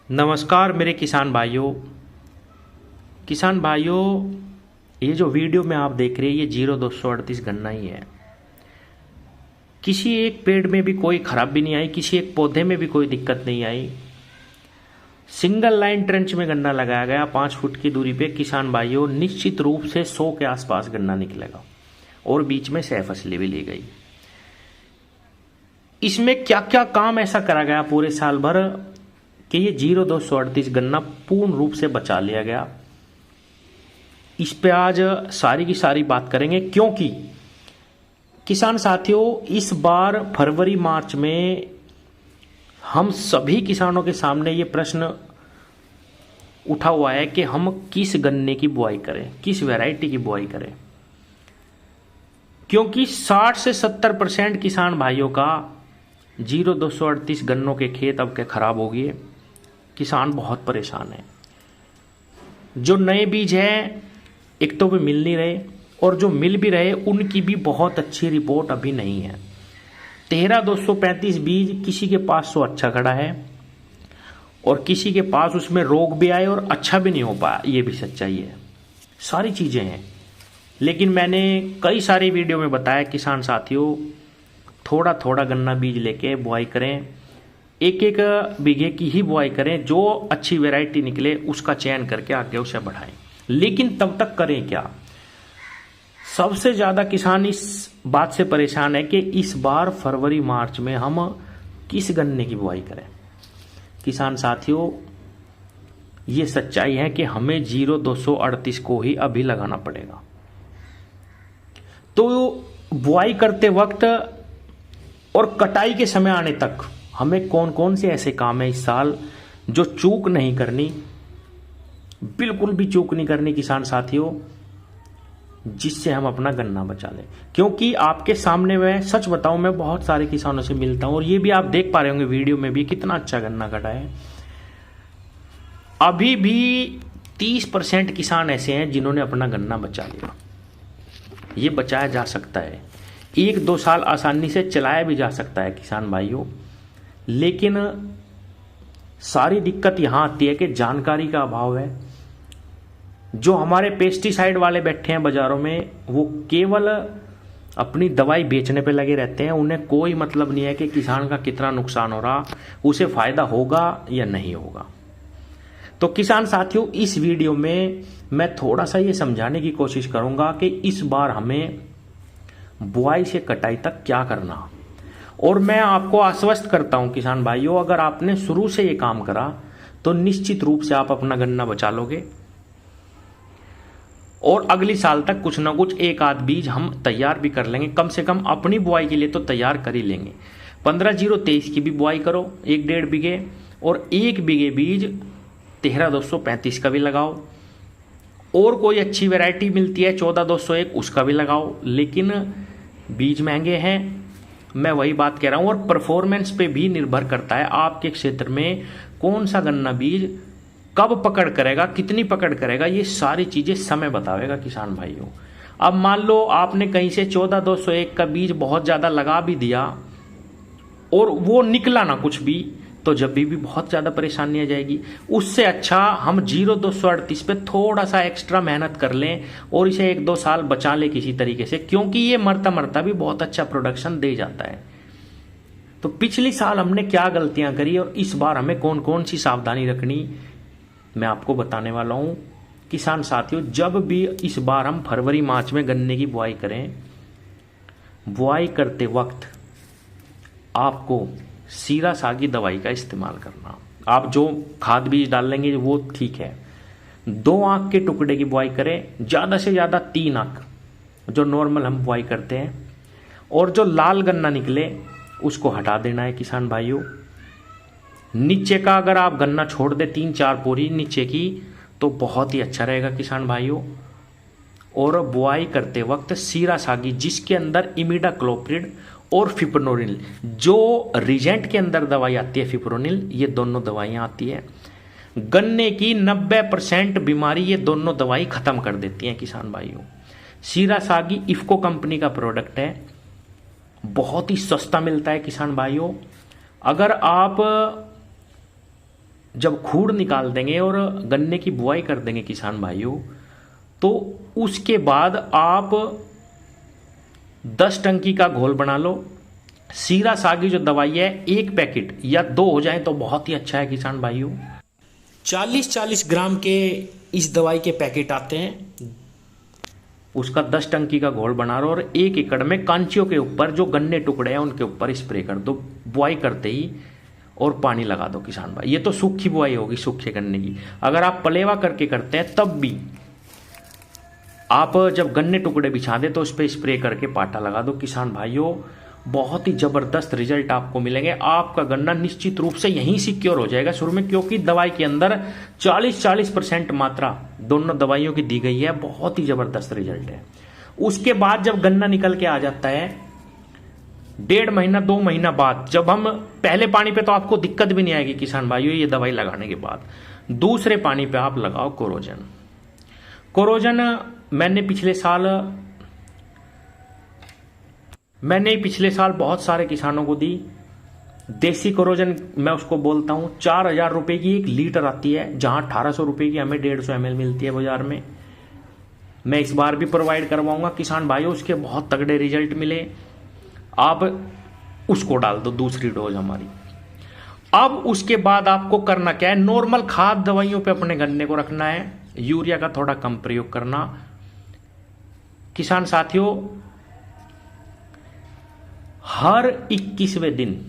नमस्कार मेरे किसान भाइयों, ये जो वीडियो में आप देख रहे हैं ये 0238 गन्ना ही है। किसी एक पेड़ में भी कोई खराबी नहीं आई, किसी एक पौधे में भी कोई दिक्कत नहीं आई। सिंगल लाइन ट्रेंच में गन्ना लगाया गया 5 फुट की दूरी पे। किसान भाइयों, निश्चित रूप से 100 के आसपास गन्ना निकलेगा और बीच में सह फसलें भी ली गई। इसमें क्या क्या काम ऐसा करा गया पूरे साल भर कि ये 0238 गन्ना पूर्ण रूप से बचा लिया गया। इस पे आज सारी की सारी बात करेंगे, क्योंकि किसान साथियों, इस बार फरवरी मार्च में हम सभी किसानों के सामने ये प्रश्न उठा हुआ है कि हम किस गन्ने की बुआई करें, किस वैरायटी की बुआई करें। क्योंकि 60 से 70% किसान भाइयों का 0238 गन्नों के खेत अब के खराब हो गए। किसान बहुत परेशान है। जो नए बीज हैं एक तो वे मिल नहीं रहे, और जो मिल भी रहे उनकी भी बहुत अच्छी रिपोर्ट अभी नहीं है। 13235 बीज किसी के पास तो अच्छा खड़ा है और किसी के पास उसमें रोग भी आए और अच्छा भी नहीं हो पाया, ये भी सच्चाई है। सारी चीजें हैं, लेकिन मैंने कई सारी वीडियो में बताया किसान साथियों, थोड़ा थोड़ा गन्ना बीज लेके बुआई करें, एक एक बीघे की ही बुआई करें, जो अच्छी वैरायटी निकले उसका चयन करके आगे उसे बढ़ाएं। लेकिन तब तक करें क्या? सबसे ज्यादा किसान इस बात से परेशान है कि इस बार फरवरी मार्च में हम किस गन्ने की बुआई करें। किसान साथियों, ये सच्चाई है कि हमें 0238 को ही अभी लगाना पड़ेगा। तो बुआई करते वक्त और कटाई के समय आने तक हमें कौन कौन से ऐसे काम है इस साल जो चूक नहीं करनी, बिल्कुल भी चूक नहीं करनी किसान साथियों, जिससे हम अपना गन्ना बचा लें। क्योंकि आपके सामने मैं सच बताऊं, मैं बहुत सारे किसानों से मिलता हूं और ये भी आप देख पा रहे होंगे वीडियो में भी कितना अच्छा गन्ना कटा है। अभी भी 30% किसान ऐसे हैं जिन्होंने अपना गन्ना बचा लिया। ये बचाया जा सकता है, 1-2 साल आसानी से चलाया भी जा सकता है किसान भाइयों। लेकिन सारी दिक्कत यहां आती है कि जानकारी का अभाव है। जो हमारे पेस्टिसाइड वाले बैठे हैं बाजारों में, वो केवल अपनी दवाई बेचने पे लगे रहते हैं। उन्हें कोई मतलब नहीं है कि किसान का कितना नुकसान हो रहा, उसे फायदा होगा या नहीं होगा। तो किसान साथियों, इस वीडियो में मैं थोड़ा सा ये समझाने की कोशिश करूंगा कि इस बार हमें बुआई से कटाई तक क्या करना। और मैं आपको आश्वस्त करता हूं किसान भाइयों, अगर आपने शुरू से ये काम करा तो निश्चित रूप से आप अपना गन्ना बचा लोगे और अगली साल तक कुछ ना कुछ एक आध बीज हम तैयार भी कर लेंगे। कम से कम अपनी बुआई के लिए तो तैयार कर ही लेंगे। 15-023 की भी बुआई करो 1-1.5 बीघे, और 1 बीघे बीज 13-235 का भी लगाओ, और कोई अच्छी वैरायटी मिलती है 14-201 उसका भी लगाओ। लेकिन बीज महंगे हैं, मैं वही बात कह रहा हूं, और परफॉर्मेंस पे भी निर्भर करता है आपके क्षेत्र में कौन सा गन्ना बीज कब पकड़ करेगा, कितनी पकड़ करेगा, ये सारी चीजें समय बतावेगा किसान भाइयों। अब मान लो आपने कहीं से 14-201 का बीज बहुत ज्यादा लगा भी दिया और वो निकला ना कुछ भी, तो जब भी बहुत ज्यादा परेशानी आ जाएगी। उससे अच्छा हम 0238 पे थोड़ा सा एक्स्ट्रा मेहनत कर लें और इसे 1-2 साल बचा लें किसी तरीके से, क्योंकि ये मरता मरता भी बहुत अच्छा प्रोडक्शन दे जाता है। तो पिछली साल हमने क्या गलतियां करी और इस बार हमें कौन कौन सी सावधानी रखनी, मैं आपको बताने वाला हूं किसान साथियों। जब भी इस बार हम फरवरी मार्च में गन्ने की बुआई करें, बुआई करते वक्त आपको सीरा सागी दवाई का इस्तेमाल करना। आप जो खाद बीज डालेंगे वो ठीक है, 2 आंख के टुकड़े की बुआई करें, ज्यादा से ज्यादा 3 आंख जो नॉर्मल हम बुआई करते हैं, और जो लाल गन्ना निकले उसको हटा देना है किसान भाइयों। नीचे का अगर आप गन्ना छोड़ दे 3-4 पोरी नीचे की, तो बहुत ही अच्छा रहेगा किसान भाइयों। और बुआई करते वक्त सीरा सागी, जिसके अंदर इमिडाक्लोप्रिड और फिप्रोनिल, जो रिजेंट के अंदर दवाई आती है फिप्रोनिल, ये दोनों दवाइयां आती है। गन्ने की 90% बीमारी ये दोनों दवाई खत्म कर देती हैं किसान भाइयों। सीरा सागी इफ्को कंपनी का प्रोडक्ट है, बहुत ही सस्ता मिलता है किसान भाइयों। अगर आप जब खूड़ निकाल देंगे और गन्ने की बुआई कर देंगे किसान भाइयों, तो उसके बाद आप 10 टंकी का घोल बना लो। सीरा सागी जो दवाई है 1 पैकेट या 2 हो जाए तो बहुत ही अच्छा है किसान भाइयों। 40-40 ग्राम के इस दवाई के पैकेट आते हैं। उसका 10 टंकी का घोल बना लो और 1 एकड़ में कांचियों के ऊपर जो गन्ने टुकड़े हैं उनके ऊपर स्प्रे कर दो बुआई करते ही, और पानी लगा दो किसान भाई। ये तो सूखी बुआई होगी सूखे गन्ने की। अगर आप पलेवा करके करते हैं तब भी आप जब गन्ने टुकड़े बिछा दे तो उस पर स्प्रे करके पाटा लगा दो किसान भाइयों। बहुत ही जबरदस्त रिजल्ट आपको मिलेंगे। आपका गन्ना निश्चित रूप से यहीं सिक्योर हो जाएगा शुरू में, क्योंकि दवाई के अंदर 40% मात्रा दोनों दवाइयों की दी गई है। बहुत ही जबरदस्त रिजल्ट है। उसके बाद जब गन्ना निकल के आ जाता है 1.5 महीना 2 महीना बाद, जब हम पहले पानी पे तो आपको दिक्कत भी नहीं आएगी किसान भाइयों ये दवाई लगाने के बाद। दूसरे पानी पे आप लगाओ कोरोजन। कोरोजन मैंने पिछले साल बहुत सारे किसानों को दी। देसी कोरोजन मैं उसको बोलता हूं। 4,000 रुपए की 1 लीटर आती है, जहां 1,800 रुपए की हमें 150 ml मिलती है बाजार में। मैं इस बार भी प्रोवाइड करवाऊंगा किसान भाइयों। उसके बहुत तगड़े रिजल्ट मिले। आप उसको डाल दो दूसरी डोज हमारी। अब उसके बाद आपको करना क्या है, नॉर्मल खाद दवाइयों पे अपने गन्ने को रखना है। यूरिया का थोड़ा कम प्रयोग करना। किसान साथियों, हर 21वें दिन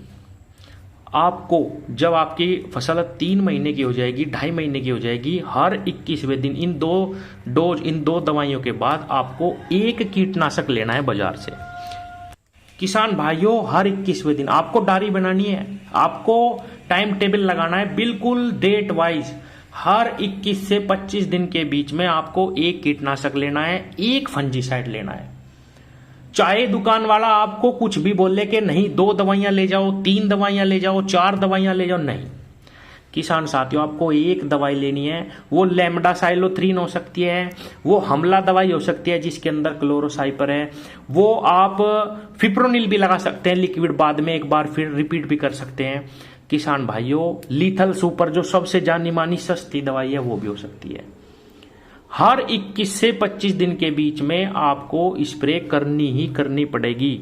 आपको, जब आपकी फसल 3 महीने की हो जाएगी 2.5 महीने की हो जाएगी, हर 21वें दिन इन 2 दवाइयों के बाद आपको 1 कीटनाशक लेना है बाजार से। किसान भाइयों, हर 21वें दिन आपको डायरी बनानी है, आपको टाइम टेबल लगाना है बिल्कुल डेट वाइज। हर 21 से 25 दिन के बीच में आपको 1 कीटनाशक लेना है, 1 फंजीसाइड लेना है। चाहे दुकान वाला आपको कुछ भी बोले कि नहीं 2 दवाइयां ले जाओ, 3 दवाइयां ले जाओ, 4 दवाइयां ले जाओ, नहीं किसान साथियों, आपको 1 दवाई लेनी है। वो लेमडासाइलोथ्रीन हो सकती है, वो हमला दवाई हो सकती है जिसके अंदर क्लोरोसाइपर है, वो आप फिप्रोनिल भी लगा सकते हैं लिक्विड, बाद में एक बार फिर रिपीट भी कर सकते हैं। किसान भाइयों, लीथल सुपर जो सबसे जानी मानी सस्ती दवाई है वो भी हो सकती है। हर 21 से 25 दिन के बीच में आपको स्प्रे करनी ही करनी पड़ेगी।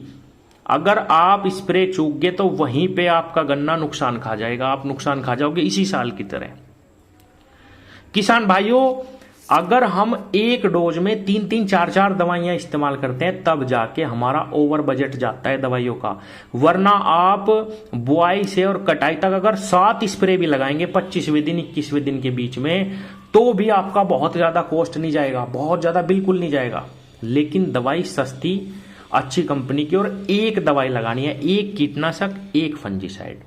अगर आप स्प्रे चूक गए तो वहीं पे आपका गन्ना नुकसान खा जाएगा, आप नुकसान खा जाओगे इसी साल की तरह। किसान भाइयों, अगर हम एक डोज में 3-3, 4-4 दवाइयां इस्तेमाल करते हैं तब जाके हमारा ओवर बजट जाता है दवाइयों का। वरना आप बुआई से और कटाई तक अगर 7 स्प्रे भी लगाएंगे 25वें दिन 21वें दिन के बीच में, तो भी आपका बहुत ज्यादा कॉस्ट नहीं जाएगा, बहुत ज्यादा बिल्कुल नहीं जाएगा। लेकिन दवाई सस्ती अच्छी कंपनी की, और 1 दवाई लगानी है, 1 कीटनाशक, 1 फंजीसाइड।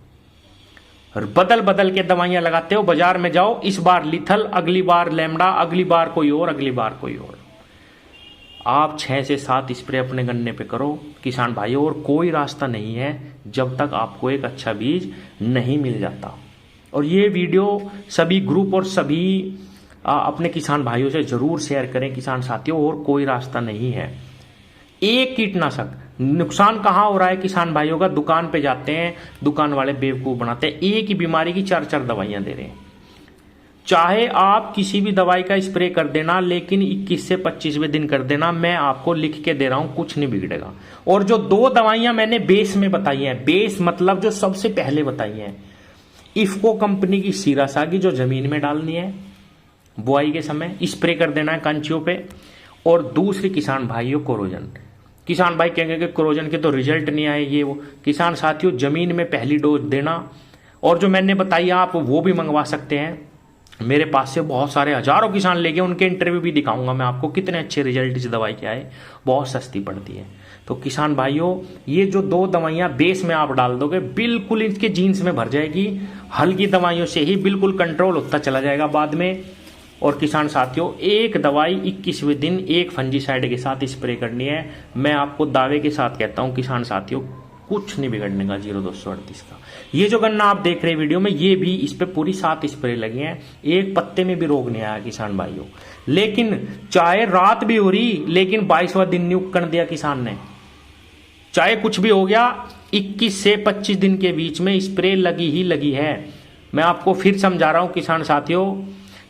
बदल बदल के दवाइयां लगाते हो, बाजार में जाओ, इस बार लिथल, अगली बार लेमडा, अगली बार कोई और, अगली बार कोई और। आप 6 से 7 स्प्रे अपने गन्ने पे करो किसान भाइयों, और कोई रास्ता नहीं है जब तक आपको एक अच्छा बीज नहीं मिल जाता। और ये वीडियो सभी ग्रुप और सभी अपने किसान भाइयों से जरूर शेयर करें किसान साथियों, और कोई रास्ता नहीं है। 1 कीटनाशक, नुकसान कहां हो रहा है किसान भाइयों का, दुकान पे जाते हैं, दुकान वाले बेवकूफ बनाते हैं, एक ही बीमारी की 4-4 दवाइयां दे रहे हैं। चाहे आप किसी भी दवाई का स्प्रे कर देना, लेकिन 21 से 25वें दिन कर देना, मैं आपको लिख के दे रहा हूं, कुछ नहीं बिगड़ेगा। और जो 2 दवाइयां मैंने बेस में बताई हैं, बेस मतलब जो सबसे पहले बताई हैं, इफ्को कंपनी की सीरा सागी जो जमीन में डालनी है बुआई के समय, स्प्रे कर देना है कंचियों पे, और दूसरी किसान भाइयों कोरोजन। किसान भाई कहेंगे कि कोरोजन के तो रिजल्ट नहीं आए ये वो। किसान साथियों, जमीन में पहली डोज देना, और जो मैंने बताई आप वो भी मंगवा सकते हैं मेरे पास से। बहुत सारे हजारों किसान लेके, उनके इंटरव्यू भी दिखाऊंगा मैं आपको कितने अच्छे रिजल्ट इस दवाई के आए। बहुत सस्ती पड़ती है। तो किसान भाइयों, ये जो 2 दवाइयां बेस में आप डाल दोगे, बिल्कुल इसके जीन्स में भर जाएगी। हल्की दवाइयों से ही बिल्कुल कंट्रोल होता चला जाएगा बाद में। और किसान साथियों, 1 दवाई 21वें दिन 1 फंजीसाइड के साथ स्प्रे करनी है। मैं आपको दावे के साथ कहता हूं किसान साथियों, कुछ नहीं बिगड़ने का 0238 का। ये जो गन्ना आप देख रहे हैं वीडियो में, ये भी इस पे पूरी 7 स्प्रे लगी हैं, एक पत्ते में भी रोग नहीं आया किसान भाइयों। लेकिन चाहे रात भी हो रही, लेकिन 22वां दिन नहीं उकण दिया किसान ने। चाहे कुछ भी हो गया, 21 से 25 दिन के बीच में स्प्रे लगी ही लगी है। मैं आपको फिर समझा रहा हूँ किसान साथियों,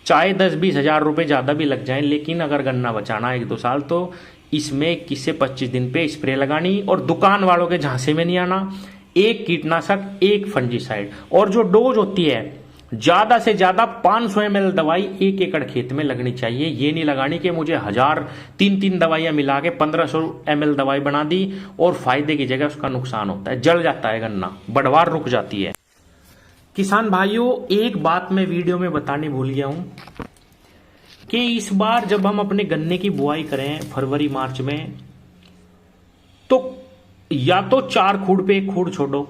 चाहे 10-20 हज़ार रुपये ज़्यादा भी लग जाएं, लेकिन अगर गन्ना बचाना 1-2 साल तो इसमें 21 से 25 दिन पे स्प्रे लगानी और दुकान वालों के झांसे में नहीं आना। एक कीटनाशक, एक फंजीसाइड, और जो डोज होती है ज्यादा से ज्यादा 500 ml दवाई 1 एकड़ खेत में लगनी चाहिए। ये नहीं लगानी कि मुझे 1000 3 दवाइयां मिला के 1500 ml दवाई बना दी और फायदे की जगह उसका नुकसान होता है, जल जाता है गन्ना, बढ़वार रुक जाती है। किसान भाइयों, एक बात मैं वीडियो में बताने भूल गया हूं कि इस बार जब हम अपने गन्ने की बुआई करें फरवरी मार्च में, तो या तो 4 खूड़ पे 1 खूड़ छोड़ो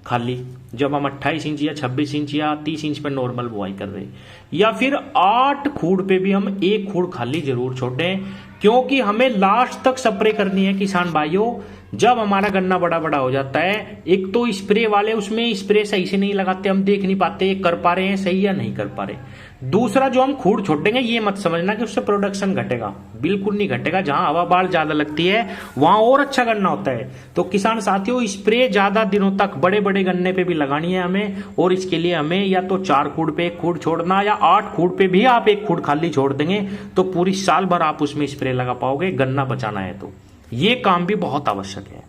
खाली, जब हम 28 इंच या 26 इंच या 30 इंच पे नॉर्मल बुआई कर रहे हैं, या फिर 8 खूड़ पे भी हम 1 खूड़ खाली जरूर छोड़ें, क्योंकि हमें लास्ट तक स्प्रे करनी है किसान भाइयों। जब हमारा गन्ना बड़ा बड़ा हो जाता है, एक तो स्प्रे वाले उसमें स्प्रे सही से नहीं लगाते, हम देख नहीं पाते कर पा रहे हैं सही या नहीं कर पा रहे। दूसरा, जो हम खूड़ छोड़ेंगे ये मत समझना कि उससे प्रोडक्शन घटेगा, बिल्कुल नहीं घटेगा। जहां हवा बाढ़ ज्यादा लगती है वहां और अच्छा गन्ना होता है। तो किसान साथियों, स्प्रे ज्यादा दिनों तक बड़े बड़े गन्ने पे भी लगानी है हमें, और इसके लिए हमें या तो 4 खूड़ पे 1 खूड़ छोड़ना, या 8 खूड़ पे भी आप 1 खूड़ खाली छोड़ देंगे तो पूरी साल भर आप उसमें स्प्रे लगा पाओगे, गन्ना बचाना है तो। ये काम भी बहुत आवश्यक है।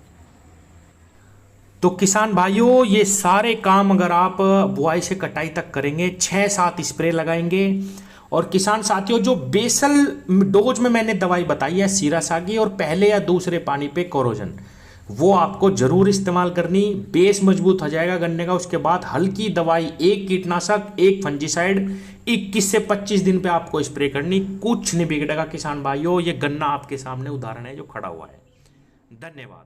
तो किसान भाइयों, ये सारे काम अगर आप बुआई से कटाई तक करेंगे, 6-7 स्प्रे लगाएंगे। और किसान साथियों, जो बेसल डोज में मैंने दवाई बताई है सीरासागी, और पहले या दूसरे पानी पे कोरोजन, वो आपको जरूर इस्तेमाल करनी। बेस मजबूत हो जाएगा गन्ने का। उसके बाद हल्की दवाई, 1 कीटनाशक, 1 फंजीसाइड, 21 से 25 दिन पे आपको स्प्रे करनी। कुछ नहीं बिगड़ेगा किसान भाइयों, ये गन्ना आपके सामने उदाहरण है जो खड़ा हुआ है। धन्यवाद।